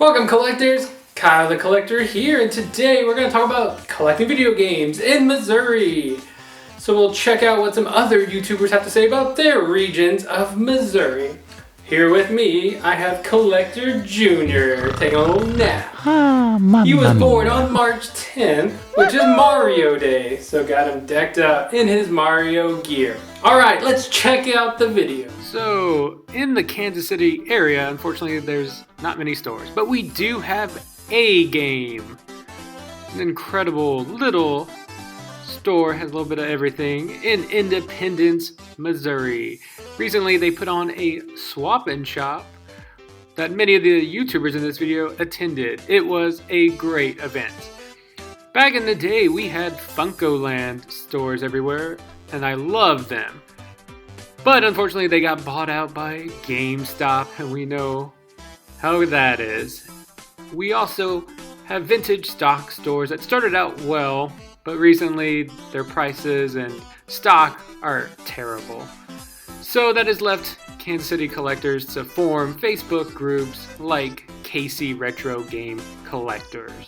Welcome collectors, Kyle the Collector here, and today we're going to talk about collecting video games in Missouri. So we'll check out what some other YouTubers have to say about their regions of Missouri. Here with me, I have Collector Junior taking a little nap. He was born on March 10th, which is Mario Day, so got him decked up in his Mario gear. Alright, let's check out the video. So, in the Kansas City area, unfortunately there's not many stores, but we do have a game. An incredible little store, has a little bit of everything in Independence, Missouri. Recently they put on a swap and shop that many of the YouTubers in this video attended. It was a great event. Back in the day we had Funko-Land stores everywhere, and I loved them. But unfortunately they got bought out by GameStop, and we know how that is. We also have vintage stock stores that started out well, but recently their prices and stock are terrible. So that has left Kansas City collectors to form Facebook groups like KC Retro Game Collectors.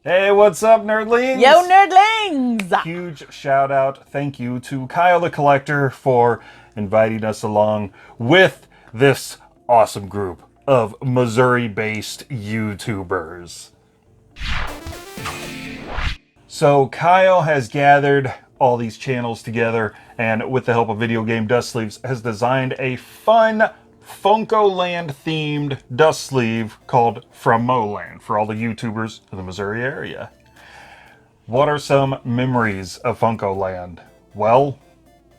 Hey, what's up, nerdlings? Yo, nerdlings! Huge shout out, thank you to Kyle the Collector for inviting us along with this awesome group of Missouri-based YouTubers. So Kyle has gathered all these channels together and with the help of Video Game Dust Sleeves has designed a fun Funko-Land themed dust sleeve called From Moland for all the YouTubers in the Missouri area. What are some memories of Funko-Land? Well,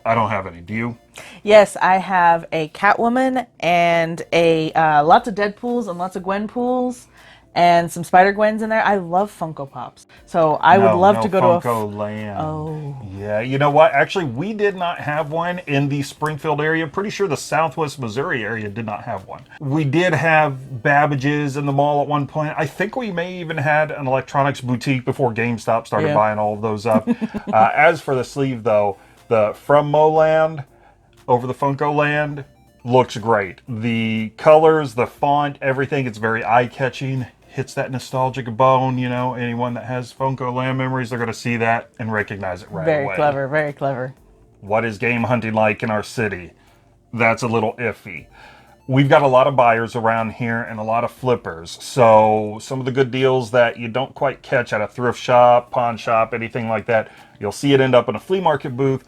I don't have any. Do you? Yes, I have a Catwoman and a lots of Deadpools and lots of Gwenpools and some Spider-Gwens in there. I love Funko Pops. So I would love to go to a Funko-Land. Oh. Yeah, you know what? Actually, we did not have one in the Springfield area. Pretty sure the Southwest Missouri area did not have one. We did have Babbage's in the mall at one point. I think we may even had an electronics boutique before GameStop started buying all of those up. As for the sleeve, though, the From Moland over the Funko-Land looks great. The colors, the font, everything, it's very eye-catching. Hits that nostalgic bone, you know. Anyone that has Funko-Land memories, they're going to see that and recognize it right away. Very clever, very clever. What is game hunting like in our city? That's a little iffy. We've got a lot of buyers around here and a lot of flippers. So some of the good deals that you don't quite catch at a thrift shop, pawn shop, anything like that, you'll see it end up in a flea market booth,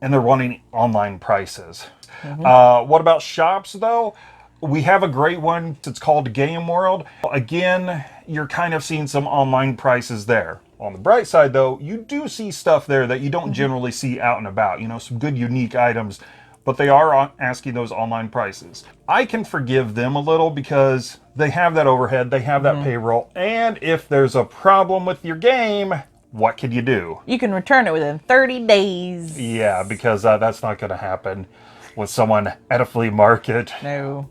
and they're wanting online prices. What about shops, though? We have a great one. It's called Game World. Again, you're kind of seeing some online prices there. On the bright side, though, you do see stuff there that you don't generally see out and about. You know, some good, unique items, but they are asking those online prices. I can forgive them a little because they have that overhead, they have that payroll, and if there's a problem with your game, what can you do? You can return it within 30 days. Yeah, because that's not going to happen with someone at a flea market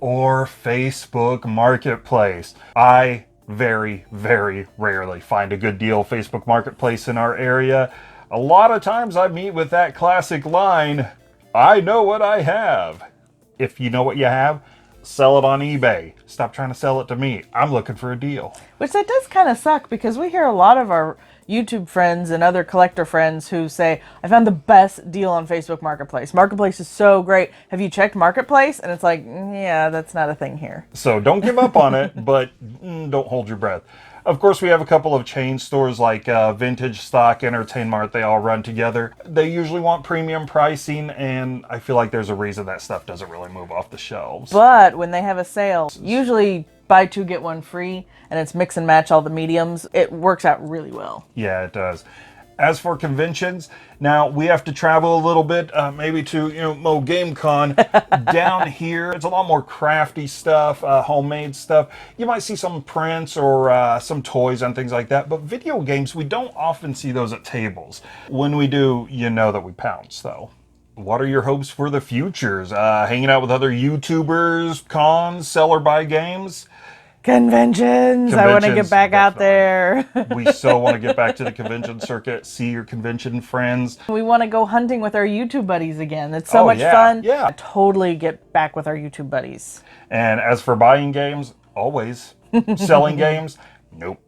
or Facebook Marketplace. I very, very rarely find a good deal Facebook Marketplace in our area. A lot of times I meet with that classic line, I know what I have. If you know what you have, sell it on eBay. Stop trying to sell it to me. I'm looking for a deal. Which that does kind of suck because we hear a lot of our YouTube friends and other collector friends who say, I found the best deal on Facebook Marketplace. Marketplace is so great. Have you checked Marketplace? And it's like, yeah, that's not a thing here. So don't give up on it, but don't hold your breath. Of course, we have a couple of chain stores like Vintage Stock, Entertain Mart. They all run together. They usually want premium pricing, and I feel like there's a reason that stuff doesn't really move off the shelves. But when they have a sale, usually buy two, get one free, and it's mix and match all the mediums. It works out really well. Yeah, it does. As for conventions, now we have to travel a little bit, maybe to, Mo Game Con. Down here, it's a lot more crafty stuff, homemade stuff. You might see some prints or some toys and things like that, but video games, we don't often see those at tables. When we do, you know that we pounce, though. What are your hopes for the futures? Hanging out with other YouTubers, cons, sell or buy games? Conventions. I want to get Conventions, back out definitely. there. We so want to get back to the convention circuit, see your convention friends. We want to go hunting with our YouTube buddies again. It's so Oh, much yeah, fun. yeah. Totally get back with our YouTube buddies. And as for buying games, always. Selling games, nope.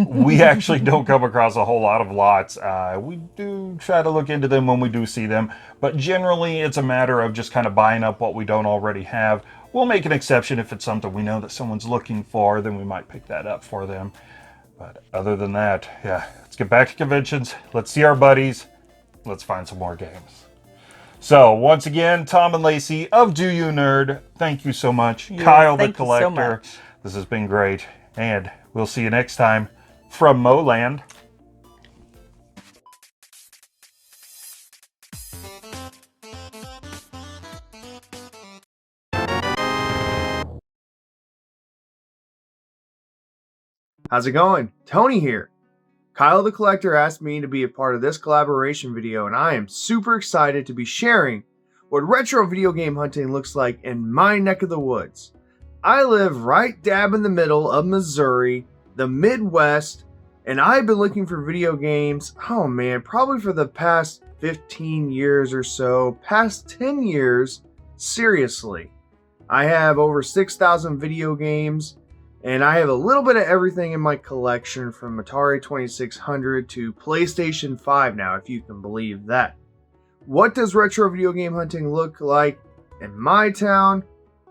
We actually don't come across a whole lot of lots. We do try to look into them when we do see them, but generally it's a matter of just kind of buying up what we don't already have. We'll make an exception if it's something we know that someone's looking for, then we might pick that up for them. But other than that, yeah, let's get back to conventions. Let's see our buddies. Let's find some more games. So once again, Tom and Lacey of Do You Nerd, thank you so much. Yes, Kyle the thank you so Collector, much. this has been great. And we'll see you next time from Moland. How's it going? Tony here. Kyle the Collector asked me to be a part of this collaboration video, and I am super excited to be sharing what retro video game hunting looks like in my neck of the woods. I live right dab in the middle of Missouri, the Midwest, and I've been looking for video games, oh man, probably for the past 15 years or so, past 10 years, seriously. I have over 6,000 video games, and I have a little bit of everything in my collection from Atari 2600 to PlayStation 5 now, if you can believe that. What does retro video game hunting look like in my town?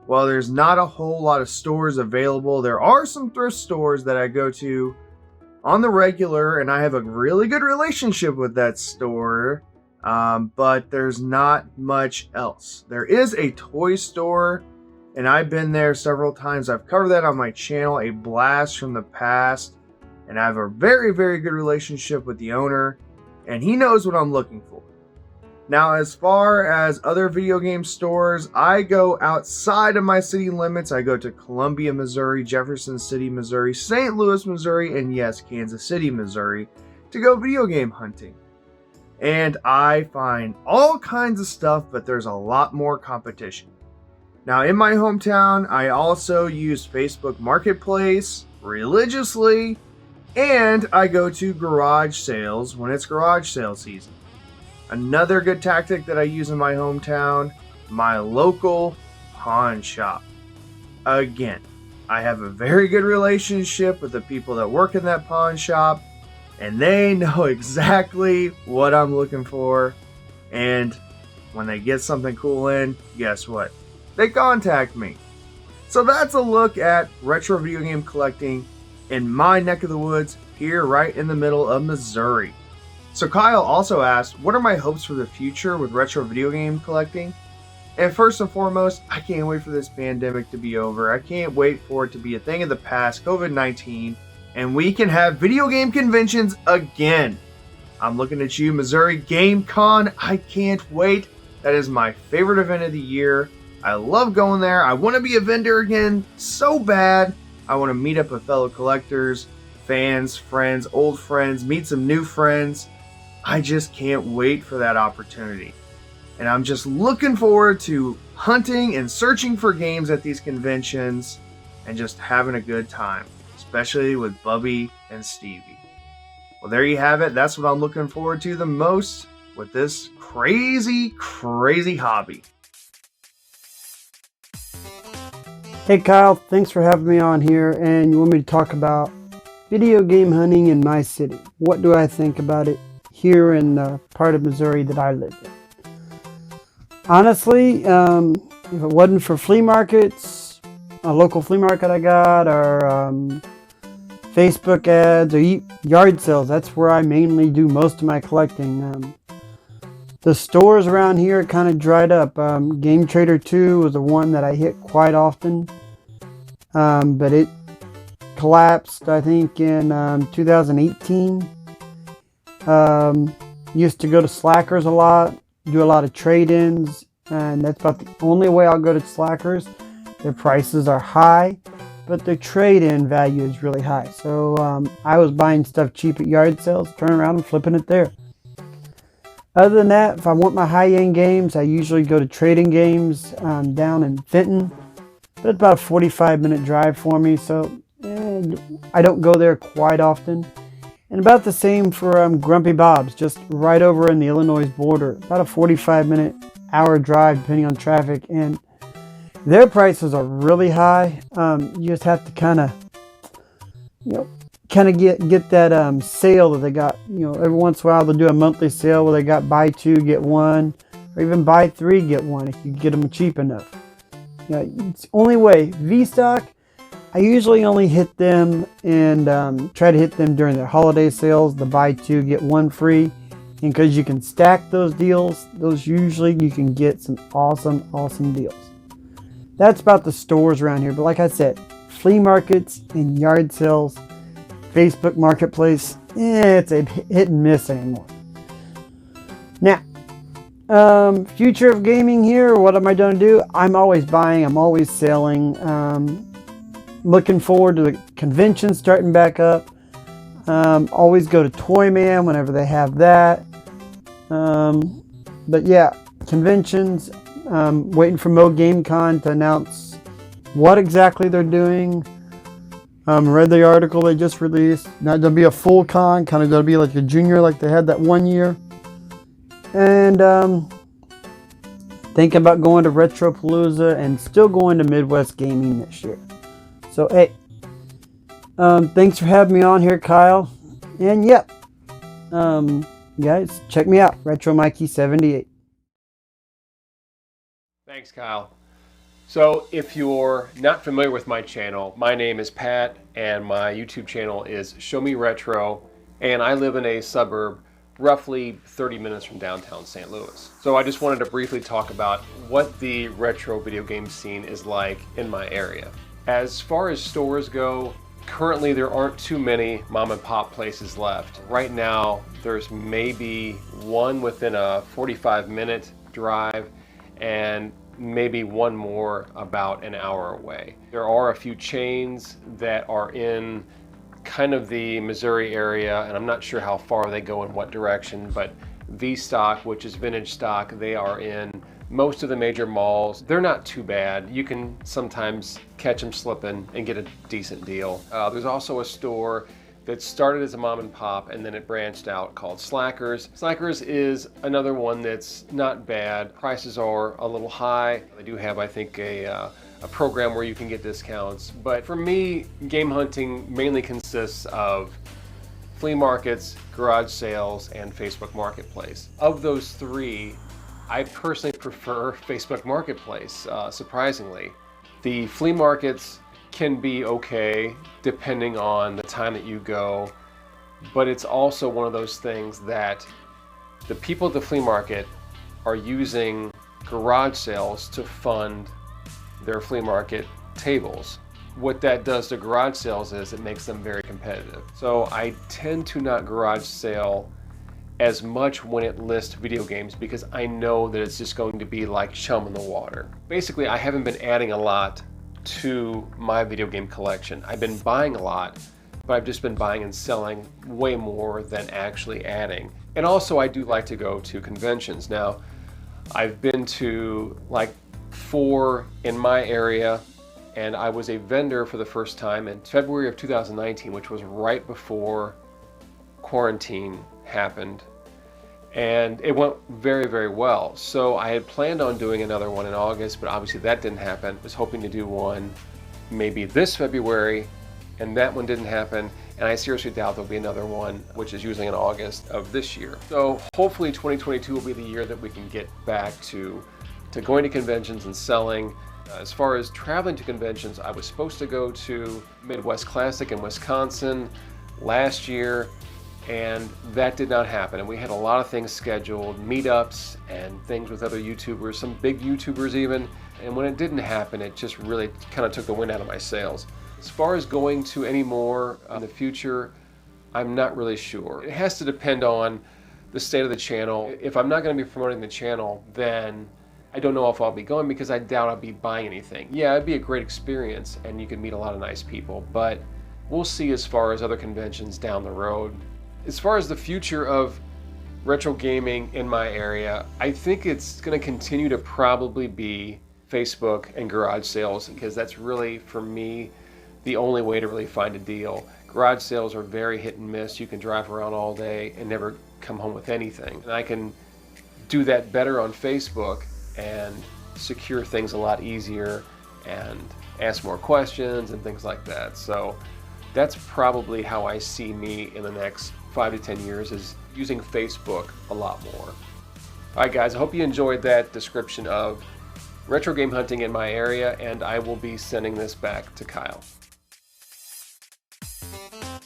Well, there's not a whole lot of stores available. There are some thrift stores that I go to on the regular, and I have a really good relationship with that store, but there's not much else. There is a toy store, and I've been there several times. I've covered that on my channel, A Blast from the Past, and I have a very, very good relationship with the owner, and he knows what I'm looking for. Now, as far as other video game stores, I go outside of my city limits. I go to Columbia, Missouri, Jefferson City, Missouri, St. Louis, Missouri, and yes, Kansas City, Missouri, to go video game hunting. And I find all kinds of stuff, but there's a lot more competition. Now, in my hometown, I also use Facebook Marketplace religiously, and I go to garage sales when it's garage sale season. Another good tactic that I use in my hometown, my local pawn shop. Again, I have a very good relationship with the people that work in that pawn shop, and they know exactly what I'm looking for. And when they get something cool in, guess what? They contact me. So that's a look at retro video game collecting in my neck of the woods here right in the middle of Missouri. So Kyle also asked, what are my hopes for the future with retro video game collecting? And first and foremost, I can't wait for this pandemic to be over. I can't wait for it to be a thing of the past, COVID-19, and we can have video game conventions again. I'm looking at you, Missouri Game Con. I can't wait. That is my favorite event of the year. I love going there. I want to be a vendor again so bad. I want to meet up with fellow collectors, fans, friends, old friends, meet some new friends. I just can't wait for that opportunity. And I'm just looking forward to hunting and searching for games at these conventions and just having a good time, especially with Bubby and Stevie. Well, there you have it. That's what I'm looking forward to the most with this crazy, crazy hobby. Hey Kyle, thanks for having me on here, and you want me to talk about video game hunting in my city. What do I think about it here in the part of Missouri that I live in? Honestly, if it wasn't for flea markets, a local flea market I got, or Facebook ads, or yard sales, that's where I mainly do most of my collecting. The stores around here kind of dried up. Game Trader 2 was the one that I hit quite often, but it collapsed, I think, in 2018. Used to go to Slackers a lot, do a lot of trade-ins, and that's about the only way I'll go to Slackers. Their prices are high, but their trade-in value is really high. So I was buying stuff cheap at yard sales, turning around and flipping it there. Other than that, if I want my high-end games, I usually go to Trading Games down in Fenton. But it's about a 45-minute drive for me, so I don't go there quite often. And about the same for Grumpy Bob's, just right over in the Illinois border. About a 45-minute hour drive depending on traffic, and their prices are really high. You just have to kind of get that sale that they got. Every once in a while they'll do a monthly sale where they got buy two get one, or even buy three get one if you get them cheap enough. It's the only way. V-Stock, I usually only hit them and try to hit them during their holiday sales, the buy two get one free. And because you can stack those deals, those usually you can get some awesome deals. That's about the stores around here. But like I said, flea markets and yard sales, Facebook Marketplace, it's a hit and miss anymore. Now, future of gaming here, what am I going to do? I'm always buying, I'm always selling. Looking forward to the convention starting back up. Always go to Toy Man whenever they have that. But yeah, conventions. Waiting for Mo GameCon to announce what exactly they're doing. Read the article they just released. Not going to be a full con, kind of going to be like a junior like they had that one year. And thinking about going to Retropalooza and still going to Midwest Gaming this year. So hey, thanks for having me on here, Kyle. And yep, guys, check me out, RetroMikey78. Thanks, Kyle. So if you're not familiar with my channel, my name is Pat and my YouTube channel is Show Me Retro, and I live in a suburb roughly 30 minutes from downtown St. Louis. So I just wanted to briefly talk about what the retro video game scene is like in my area. As far as stores go, currently there aren't too many mom and pop places left. Right now there's maybe one within a 45-minute drive and maybe one more about an hour away. There are a few chains that are in kind of the Missouri area, and I'm not sure how far they go in what direction, but V-Stock, which is vintage stock, they are in most of the major malls. They're not too bad. You can sometimes catch them slipping and get a decent deal. There's also a store that started as a mom and pop and then it branched out called Slackers. Slackers is another one that's not bad. Prices are a little high. They do have, I think, a program where you can get discounts. But for me, game hunting mainly consists of flea markets, garage sales, and Facebook Marketplace. Of those three, I personally prefer Facebook Marketplace, surprisingly. The flea markets can be okay depending on the time that you go, but it's also one of those things that the people at the flea market are using garage sales to fund their flea market tables. What that does to garage sales is it makes them very competitive. So I tend to not garage sale as much when it lists video games because I know that it's just going to be like chum in the water. Basically, I haven't been adding a lot to my video game collection. I've been buying a lot, but I've just been buying and selling way more than actually adding. And also I do like to go to conventions. Now, I've been to like 4 in my area, and I was a vendor for the first time in February of 2019, which was right before quarantine happened. And it went very, very well. So I had planned on doing another one in August, but obviously that didn't happen. I was hoping to do one maybe this February, and that one didn't happen. And I seriously doubt there'll be another one, which is usually in August of this year. So hopefully 2022 will be the year that we can get back to going to conventions and selling. As far as traveling to conventions, I was supposed to go to Midwest Classic in Wisconsin last year, and that did not happen. And we had a lot of things scheduled, meetups and things with other YouTubers, some big YouTubers even. And when it didn't happen, it just really kind of took the wind out of my sails. As far as going to any more in the future, I'm not really sure. It has to depend on the state of the channel. If I'm not going to be promoting the channel, then I don't know if I'll be going because I doubt I'll be buying anything. Yeah, it'd be a great experience and you can meet a lot of nice people, but we'll see as far as other conventions down the road. As far as the future of retro gaming in my area, I think it's going to continue to probably be Facebook and garage sales, because that's really, for me, the only way to really find a deal. Garage sales are very hit and miss. You can drive around all day and never come home with anything. And I can do that better on Facebook and secure things a lot easier and ask more questions and things like that. So that's probably how I see me in the next 5 to 10 years, is using Facebook a lot more. Alright guys, I hope you enjoyed that description of retro game hunting in my area, and I will be sending this back to Kyle.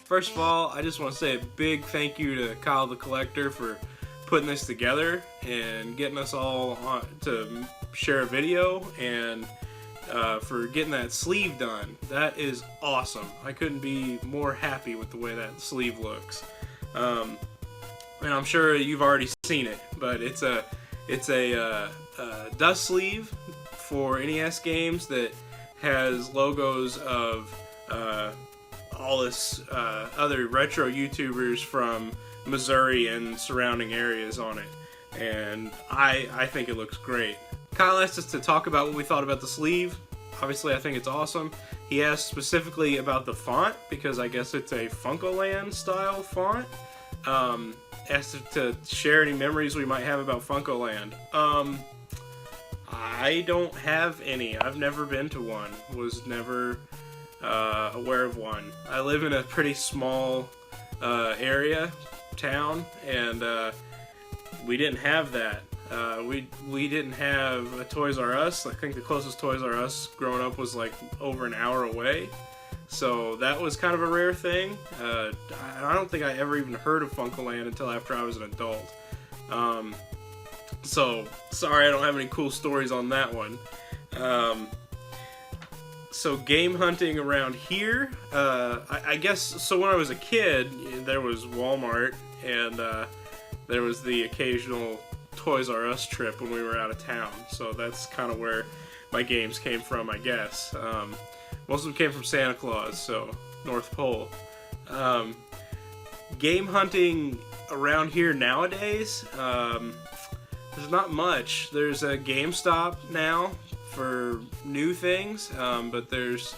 First of all, I just want to say a big thank you to Kyle the Collector for putting this together and getting us all on to share a video, and for getting that sleeve done. That is awesome. I couldn't be more happy with the way that sleeve looks. And I'm sure you've already seen it, but it's a dust sleeve for NES games that has logos of all this other retro YouTubers from Missouri and surrounding areas on it, and I think it looks great. Kyle asked us to talk about what we thought about the sleeve. Obviously, I think it's awesome. He asked specifically about the font, because I guess it's a Funkoland style font. Asked to share any memories we might have about Funkoland. I don't have any. I've never been to one. Was never aware of one. I live in a pretty small town, and we didn't have that. We didn't have a Toys R Us. I think the closest Toys R Us growing up was like over an hour away. So that was kind of a rare thing. I don't think I ever even heard of Funkoland until after I was an adult. So sorry I don't have any cool stories on that one. So game hunting around here, I guess, so when I was a kid, there was Walmart, and there was the occasional Toys R Us trip when we were out of town. So that's kind of where my games came from, I guess. Most of them came from Santa Claus, so North Pole. Game hunting around here nowadays, there's not much. There's a GameStop now for new things, but there's,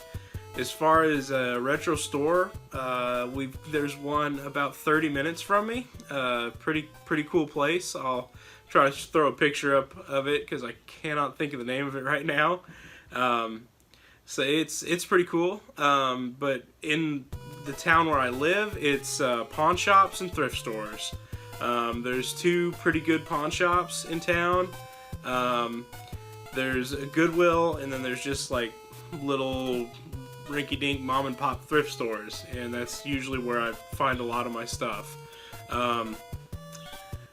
as far as a retro store, there's one about 30 minutes from me. Pretty cool place. I'll try to throw a picture up of it because I cannot think of the name of it right now. So it's pretty cool. But in the town where I live, it's pawn shops and thrift stores. There's two pretty good pawn shops in town. There's a Goodwill, and then there's just like little rinky-dink mom and pop thrift stores, and that's usually where I find a lot of my stuff.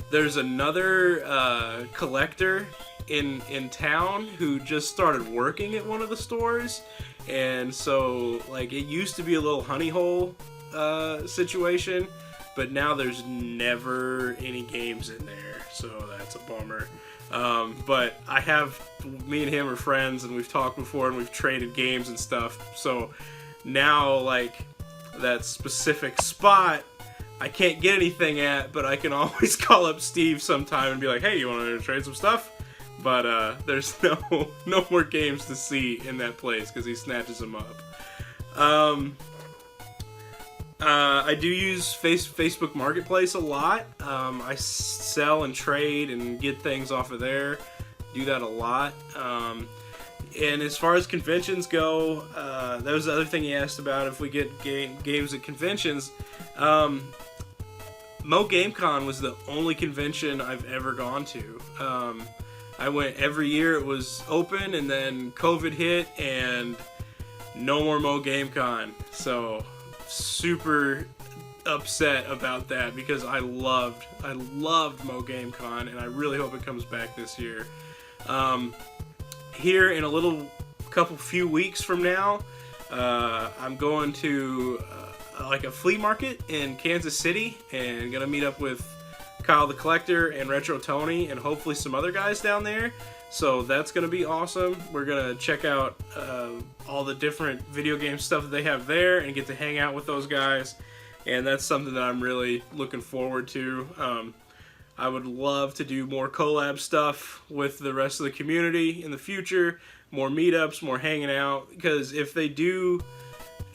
There's another collector in town who just started working at one of the stores, and so like it used to be a little honey hole situation, but now there's never any games in there, so that's a bummer. But me and him are friends, and we've talked before, and we've traded games and stuff, so now like that specific spot I can't get anything at, but I can always call up Steve sometime and be like, hey, you want to trade some stuff? But there's no more games to see in that place because he snatches them up. I do use Facebook Marketplace a lot. I sell and trade and get things off of there. Do that a lot. And as far as conventions go, that was the other thing he asked about, if we get games at conventions. Mo GameCon was the only convention I've ever gone to. I went every year. It was open, and then COVID hit, and no more Mo GameCon. So super upset about that because I loved Mo GameCon, and I really hope it comes back this year. Here in a few weeks from now, I'm going to like a flea market in Kansas City, and gonna meet up with Kyle the Collector and Retro Tony and hopefully some other guys down there. So that's gonna be awesome. We're gonna check out all the different video game stuff that they have there and get to hang out with those guys, and that's something that I'm really looking forward to. I would love to do more collab stuff with the rest of the community in the future, more meetups, more hanging out, because if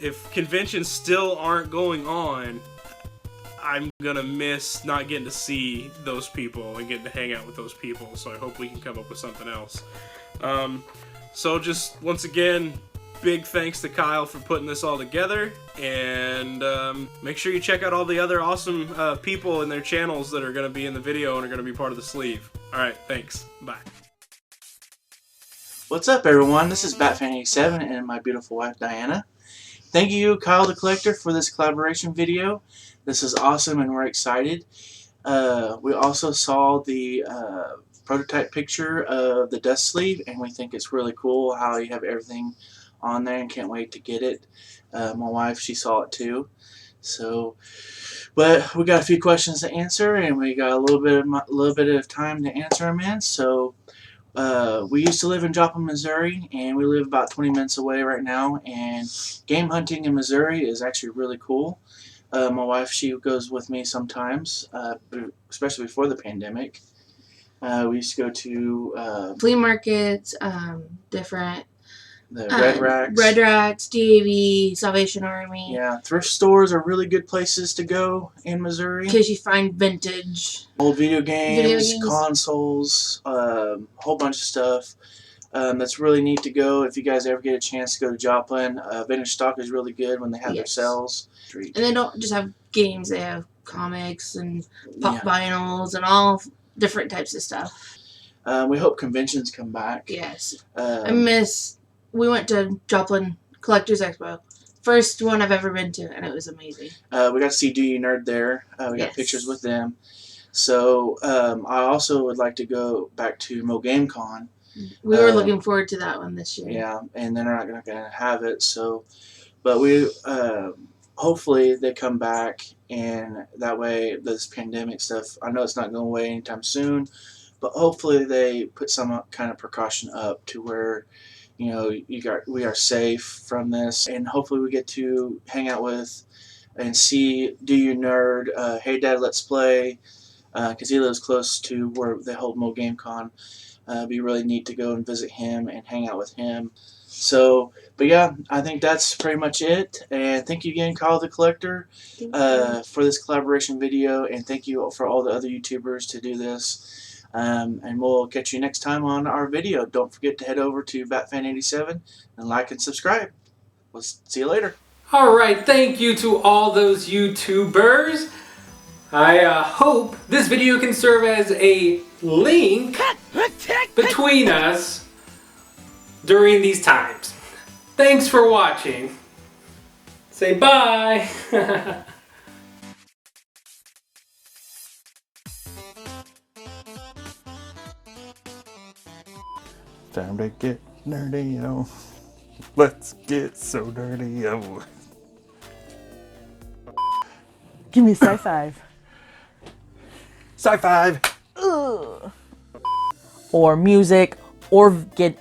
if conventions still aren't going on, I'm gonna miss not getting to see those people and getting to hang out with those people. So I hope we can come up with something else. So just once again, big thanks to Kyle for putting this all together, and make sure you check out all the other awesome people and their channels that are going to be in the video and are going to be part of the sleeve. Alright, thanks. Bye. What's up, everyone? This is BatFan77 and my beautiful wife, Diana. Thank you, Kyle the Collector, for this collaboration video. This is awesome and we're excited. We also saw the prototype picture of the dust sleeve, and we think it's really cool how you have everything on there and can't wait to get it. My wife, she saw it too. So, but we got a few questions to answer, and we got a little bit of time to answer them in. So, we used to live in Joplin, Missouri, and we live about 20 minutes away right now. And game hunting in Missouri is actually really cool. My wife, she goes with me sometimes, especially before the pandemic. We used to go to flea markets, different the Red Racks, DAV, Salvation Army. Yeah, thrift stores are really good places to go in Missouri. Because you find vintage. Old video games. Consoles, a whole bunch of stuff. That's really neat to go if you guys ever get a chance to go to Joplin. Vintage stock is really good when they have their sales. And they don't just have games, they have comics and pop vinyls and all different types of stuff. We hope conventions come back. Yes. We went to Joplin Collectors Expo. First one I've ever been to, and it was amazing. We got to see Do You Nerd there. We got pictures with them. So I also would like to go back to Mo Game Con. We were looking forward to that one this year. Yeah, and they're not going to have it. So, but we hopefully they come back, and that way this pandemic stuff, I know it's not going away anytime soon, but hopefully they put some kind of precaution up to where, you know, we are safe from this, and hopefully we get to hang out with and see Do You Nerd, Hey Dad Let's Play, because he lives close to where they hold Mo Game Con. It'd be really neat to go and visit him and hang out with him. So, but yeah, I think that's pretty much it. And thank you again, Kyle the Collector, for this collaboration video, and thank you for all the other YouTubers to do this. And we'll catch you next time on our video. Don't forget to head over to BatFan87 and like and subscribe. We'll see you later. Alright, thank you to all those YouTubers. I hope this video can serve as a link between us during these times. Thanks for watching. Say bye. Time to get nerdy, yo. Let's get so nerdy, yo. Give me sci-fi. Sci-fi. Or music, or get